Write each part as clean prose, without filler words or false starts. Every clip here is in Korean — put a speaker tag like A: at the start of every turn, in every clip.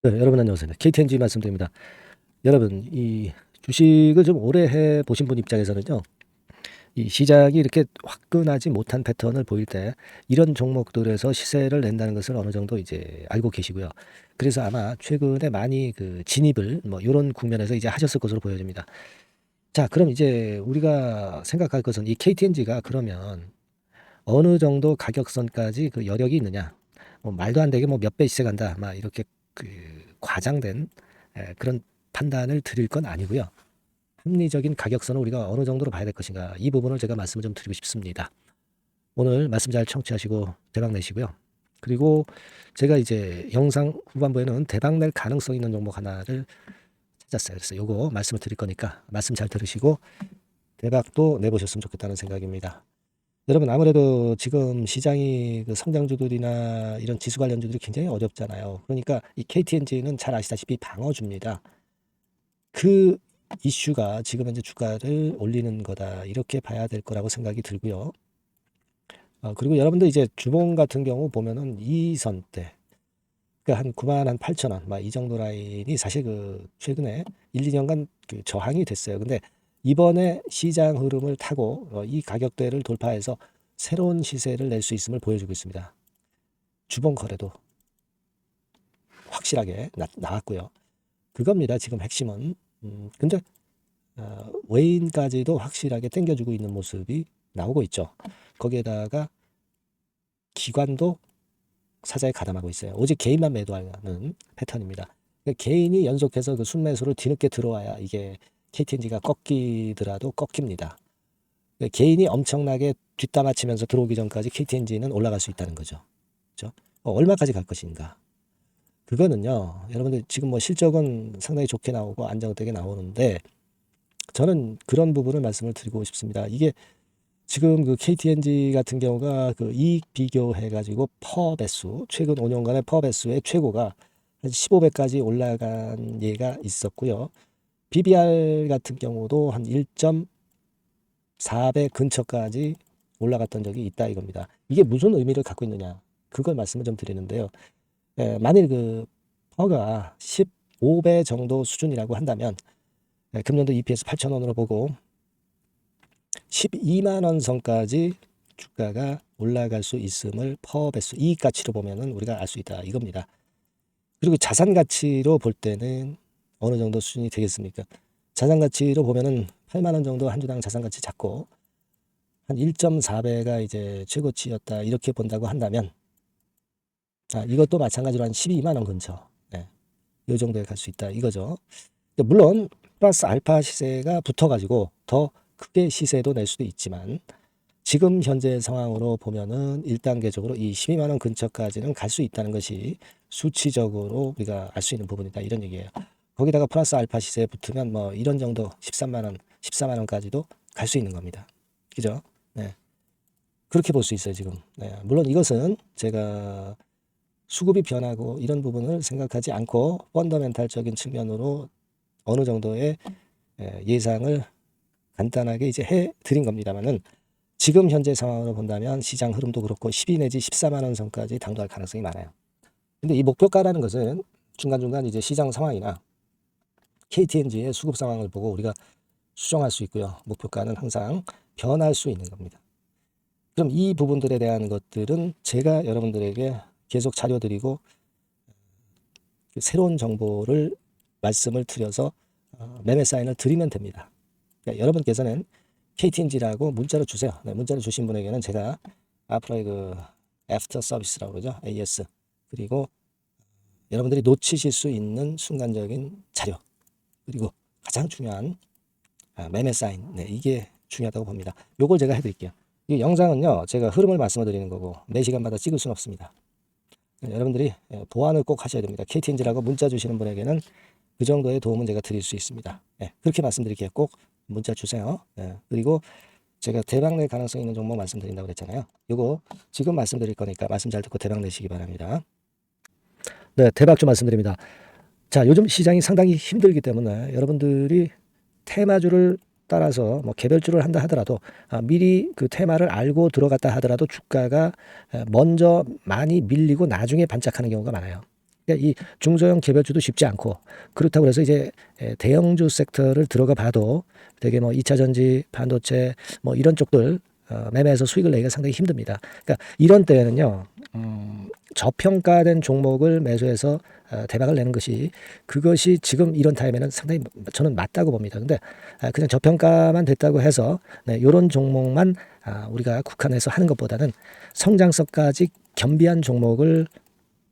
A: 네, 여러분 안녕하세요. KTNG 말씀드립니다. 여러분, 이 주식을 좀 오래 해 보신 분 입장에서는요, 이 시장이 이렇게 화끈하지 못한 패턴을 보일 때 이런 종목들에서 시세를 낸다는 것을 어느 정도 이제 알고 계시고요. 그래서 아마 최근에 많이 그 진입을 뭐 요런 국면에서 이제 하셨을 것으로 보여집니다. 자, 그럼 이제 우리가 생각할 것은 이 KTNG가 그러면 어느 정도 가격선까지 그 여력이 있느냐? 뭐 말도 안 되게 뭐 몇 배 시세 간다. 막 이렇게 그 과장된 그런 판단을 드릴 건 아니고요. 합리적인 가격선을 우리가 어느 정도로 봐야 될 것인가. 이 부분을 제가 말씀을 좀 드리고 싶습니다. 오늘 말씀 잘 청취하시고 대박 내시고요. 그리고 제가 이제 영상 후반부에는 대박 낼 가능성 있는 종목 하나를 찾았어요. 그래서 요거 말씀을 드릴 거니까 말씀 잘 들으시고 대박도 내보셨으면 좋겠다는 생각입니다. 여러분 아무래도 지금 시장이 그 성장주들이나 이런 지수 관련주들이 굉장히 어렵잖아요. 그러니까 이 KTNG는 잘 아시다시피 방어주입니다. 그 이슈가 지금 현재 주가를 올리는 거다. 이렇게 봐야 될 거라고 생각이 들고요. 그리고 여러분들 이제 주봉 같은 경우 보면은 이선대 그러니까 한 9만 한 8천 원, 막 이 정도 라인이 사실 그 최근에 1, 2년간 그 저항이 됐어요. 근데 이번에 시장 흐름을 타고 이 가격대를 돌파해서 새로운 시세를 낼 수 있음을 보여주고 있습니다. 주봉 거래도 확실하게 나왔고요. 그겁니다. 지금 핵심은. 근데 외인까지도 확실하게 당겨주고 있는 모습이 나오고 있죠. 거기에다가 기관도 사자에 가담하고 있어요. 오직 개인만 매도하는 패턴입니다. 그러니까 개인이 연속해서 그 순매수를 뒤늦게 들어와야 이게 KTNG가 꺾이더라도 꺾입니다. 그러니까 개인이 엄청나게 뒷담화치면서 들어오기 전까지 KTNG는 올라갈 수 있다는 거죠. 그렇죠? 얼마까지 갈 것인가? 그거는요. 여러분들 지금 뭐 실적은 상당히 좋게 나오고 안정되게 나오는데 저는 그런 부분을 말씀을 드리고 싶습니다. 이게 지금 그 KTNG 같은 경우가 그 이익 비교해 가지고 퍼 배수 최근 5년간의 퍼 배수의 최고가 한 15배까지 올라간 예가 있었고요. BBR 같은 경우도 한 1.4배 근처까지 올라갔던 적이 있다 이겁니다. 이게 무슨 의미를 갖고 있느냐? 그걸 말씀을 좀 드리는데요. 만일 그 퍼가 15배 정도 수준이라고 한다면 금년도 EPS 8,000원으로 보고 12만 원 선까지 주가가 올라갈 수 있음을 퍼 배수 이익 가치로 보면은 우리가 알 수 있다 이겁니다. 그리고 자산 가치로 볼 때는 어느 정도 수준이 되겠습니까? 자산 가치로 보면은 8만 원 정도 한 주당 자산 가치 잡고 한 1.4배가 이제 최고치였다 이렇게 본다고 한다면 이것도 마찬가지로 한 12만 원 근처 이 정도에 갈 수 있다 이거죠. 물론 플러스 알파 시세가 붙어가지고 더 크게 시세도 낼 수도 있지만 지금 현재 상황으로 보면은 1단계적으로 이 12만 원 근처까지는 갈 수 있다는 것이 수치적으로 우리가 알 수 있는 부분이다 이런 얘기예요. 거기다가 플러스 알파 시세에 붙으면 뭐 이런 정도 13만 원, 14만 원까지도 갈 수 있는 겁니다. 그죠? 네. 그렇게 볼 수 있어요, 지금. 네. 물론 이것은 제가 수급이 변하고 이런 부분을 생각하지 않고 펀더멘탈적인 측면으로 어느 정도의 예상을 간단하게 이제 해 드린 겁니다만은 지금 현재 상황으로 본다면 시장 흐름도 그렇고 12 내지 14만 원 선까지 당도할 가능성이 많아요. 근데 이 목표가라는 것은 중간중간 이제 시장 상황이나 KTNG의 수급 상황을 보고 우리가 수정할 수 있고요. 목표가는 항상 변할 수 있는 겁니다. 그럼 이 부분들에 대한 것들은 제가 여러분들에게 계속 자료 드리고 새로운 정보를 말씀을 드려서 매매 사인을 드리면 됩니다. 그러니까 여러분께서는 KTNG라고 문자로 주세요. 네, 문자로 주신 분에게는 제가 앞으로의 그 애프터 서비스라고 그러죠. AS. 그리고 여러분들이 놓치실 수 있는 순간적인 자료. 그리고 가장 중요한 매매 사인. 네, 이게 중요하다고 봅니다. 요걸 제가 해드릴게요. 이 영상은요. 제가 흐름을 말씀을 드리는 거고 매 시간마다 찍을 수는 없습니다. 여러분들이 보완을 꼭 하셔야 됩니다. KTNG라고 문자 주시는 분에게는 그 정도의 도움은 제가 드릴 수 있습니다. 그렇게 말씀드릴게요. 꼭 문자 주세요. 그리고 제가 대박 낼 가능성 있는 종목 말씀드린다고 그랬잖아요. 요거 지금 말씀드릴 거니까 말씀 잘 듣고 대박 내시기 바랍니다. 네, 대박 좀 말씀드립니다. 자, 요즘 시장이 상당히 힘들기 때문에 여러분들이 테마주를 따라서 뭐 개별주를 한다 하더라도 미리 그 테마를 알고 들어갔다 하더라도 주가가 먼저 많이 밀리고 나중에 반짝하는 경우가 많아요. 그러니까 이 중소형 개별주도 쉽지 않고, 그렇다고 해서 이제 대형주 섹터를 들어가 봐도 되게 뭐 2차 전지, 반도체 뭐 이런 쪽들 매매해서 수익을 내기가 상당히 힘듭니다. 그러니까 이런 때에는요, 저평가된 종목을 매수해서 대박을 내는 것이, 그것이 지금 이런 타임에는 상당히 저는 맞다고 봅니다. 근데 그냥 저평가만 됐다고 해서 이런 종목만 우리가 국한해서 하는 것보다는 성장성까지 겸비한 종목을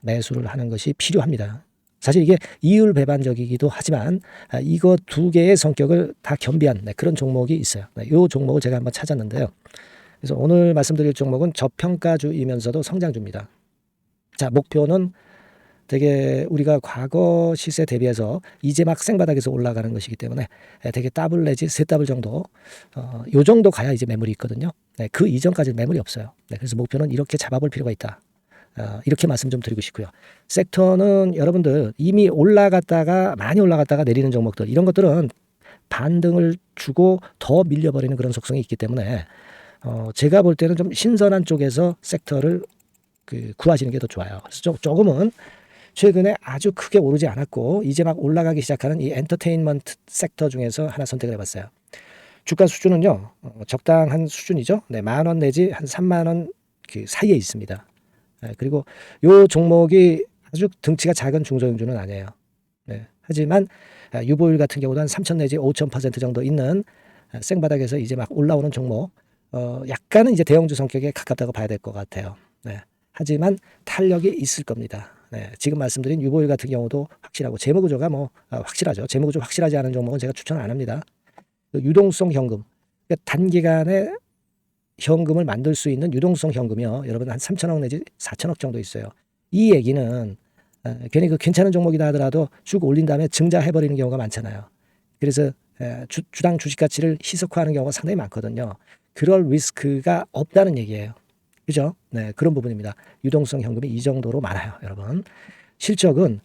A: 매수를 하는 것이 필요합니다. 사실 이게 이율배반적이기도 하지만 이거 두 개의 성격을 다 겸비한 그런 종목이 있어요. 이 종목을 제가 한번 찾았는데요. 그래서 오늘 말씀드릴 종목은 저평가주이면서도 성장주입니다. 자, 목표는 되게 우리가 과거 시세 대비해서 이제 막 생바닥에서 올라가는 것이기 때문에 되게 더블 내지 세 더블 정도, 요 정도 가야 이제 매물이 있거든요. 그 이전까지는 매물이 없어요. 그래서 목표는 이렇게 잡아볼 필요가 있다. 이렇게 말씀 좀 드리고 싶고요. 섹터는 여러분들 이미 올라갔다가 많이 올라갔다가 내리는 종목들, 이런 것들은 반등을 주고 더 밀려버리는 그런 속성이 있기 때문에 제가 볼 때는 좀 신선한 쪽에서 섹터를 구하시는 게 더 좋아요. 그래서 조금은 최근에 아주 크게 오르지 않았고 이제 막 올라가기 시작하는 이 엔터테인먼트 sek터 중에서 하나 선택을 해봤어요. 주가 수준은요, 적당한 수준이죠. 네, 10,000원 내지 한 30,000원 그 사이에 있습니다. 그리고 요 종목이 아주 등치가 작은 중소형주는 아니에요. 네, 하지만 유보율 같은 경우도 한 3,000 내지 5,000% 정도 있는 생바닥에서 이제 막 올라오는 종목, 약간은 이제 대형주 성격에 가깝다고 봐야 될 것 같아요. 네, 하지만 탄력이 있을 겁니다. 네, 지금 말씀드린 유보율 같은 경우도 확실하고 재무구조가 뭐 확실하죠. 재무구조 확실하지 않은 종목은 제가 추천 안 합니다. 유동성 현금, 그러니까 단기간에 현금을 만들 수 있는 유동성 현금이요, 여러분 한 3,000억 내지 4,000억 정도 있어요. 이 얘기는 괜히 그 괜찮은 종목이다 하더라도 쭉 올린 다음에 증자해버리는 경우가 많잖아요. 그래서 주당 주식 가치를 희석화하는 경우가 상당히 많거든요. 그럴 리스크가 없다는 얘기예요. 그죠? 네, 그런 부분입니다. 유동성 현금이 이 정도로 많아요, 여러분. 실적은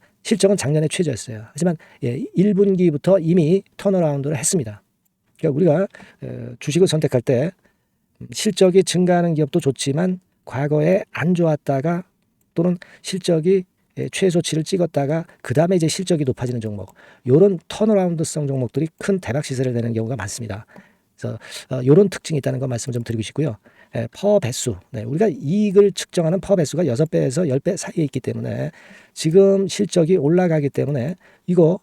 A: 작년에 최저였어요. 하지만 1분기부터 이미 턴어라운드를 했습니다. 그러니까 우리가 주식을 선택할 때 실적이 증가하는 기업도 좋지만 과거에 안 좋았다가 또는 실적이 최소치를 찍었다가 그 다음에 이제 실적이 높아지는 종목, 이런 턴어라운드성 종목들이 큰 대박 시세를 내는 경우가 많습니다. 그래서 이런 특징이 있다는 거 말씀 좀 드리고 싶고요. 퍼 배수, 우리가 이익을 측정하는 퍼 배수가 6배에서 10배 사이에 있기 때문에 지금 실적이 올라가기 때문에 이거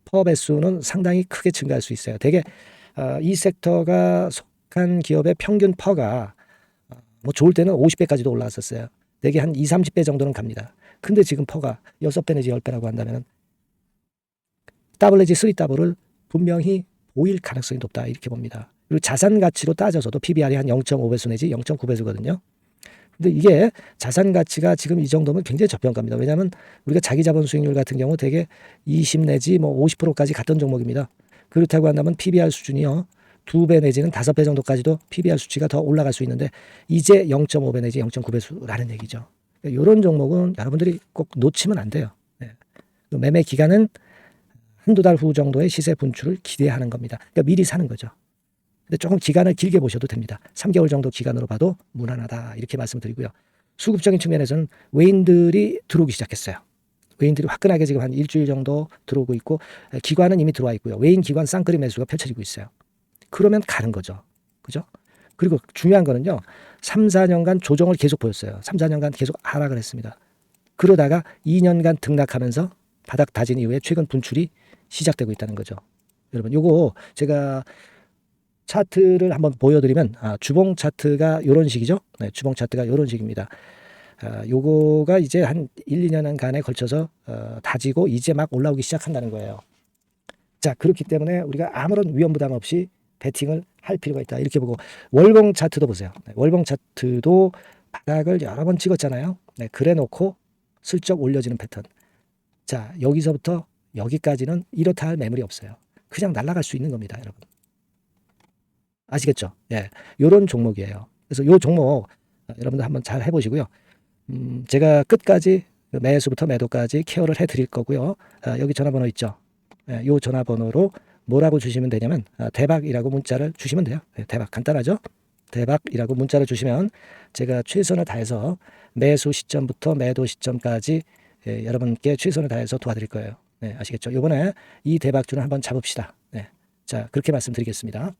A: 퍼 배수는 상당히 크게 증가할 수 있어요. 되게 이 섹터가 속한 기업의 평균 퍼가 뭐 좋을 때는 50배까지도 올라왔었어요. 되게 한 20, 30배 정도는 갑니다. 근데 지금 퍼가 6배 내지 10배라고 한다면 더블 내지 3더블을 분명히 보일 가능성이 높다, 이렇게 봅니다. 그리고 자산 가치로 따져서도 PBR이 한 0.5배수 내지 0.9배수거든요. 근데 이게 자산 가치가 지금 이 정도면 굉장히 저평가입니다. 왜냐하면 우리가 자기 자본 수익률 같은 경우 되게 20 내지 뭐 50%까지 갔던 종목입니다. 그렇다고 한다면 PBR 수준이요, 2배 내지는 5배 정도까지도 PBR 수치가 더 올라갈 수 있는데 이제 0.5배 내지 0.9배수라는 얘기죠. 이런 종목은 여러분들이 꼭 놓치면 안 돼요. 네. 매매 기간은 한두 달 후 정도의 시세 분출을 기대하는 겁니다. 그러니까 미리 사는 거죠. 근데 조금 기간을 길게 보셔도 됩니다. 3개월 정도 기간으로 봐도 무난하다, 이렇게 말씀드리고요. 수급적인 측면에서는 외인들이 들어오기 시작했어요. 외인들이 화끈하게 지금 한 일주일 정도 들어오고 있고, 기관은 이미 들어와 있고요. 외인 기관 쌍끌이 매수가 펼쳐지고 있어요. 그러면 가는 거죠. 그죠? 그리고 중요한 거는요, 3, 4년간 조정을 계속 보였어요. 3, 4년간 계속 하락을 했습니다. 그러다가 2년간 등락하면서 바닥 다진 이후에 최근 분출이 시작되고 있다는 거죠. 여러분, 요거 제가 차트를 한번 보여드리면, 주봉 차트가 이런 식이죠. 네, 주봉 차트가 이런 식입니다. 요거가 이제 한 1, 2년간에 걸쳐서 다지고 이제 막 올라오기 시작한다는 거예요. 자, 그렇기 때문에 우리가 아무런 위험 부담 없이 베팅을 할 필요가 있다, 이렇게 보고, 월봉 차트도 보세요. 네, 월봉 차트도 바닥을 여러 번 찍었잖아요. 네, 그래 놓고 슬쩍 올려지는 패턴. 자, 여기서부터 여기까지는 이렇다 할 매물이 없어요. 그냥 날아갈 수 있는 겁니다, 여러분. 아시겠죠? 예, 요런 종목이에요. 그래서 요 종목 여러분들 한번 잘 해보시고요. 제가 끝까지 매수부터 매도까지 케어를 해드릴 거고요. 여기 전화번호 있죠? 예, 요 전화번호로 뭐라고 주시면 되냐면 대박이라고 문자를 주시면 돼요. 예, 대박, 간단하죠? 대박이라고 문자를 주시면 제가 최선을 다해서 매수 시점부터 매도 시점까지 여러분께 최선을 다해서 도와드릴 거예요. 네, 아시겠죠? 이번에 이 대박주는 한번 잡읍시다. 네, 자 그렇게 말씀드리겠습니다.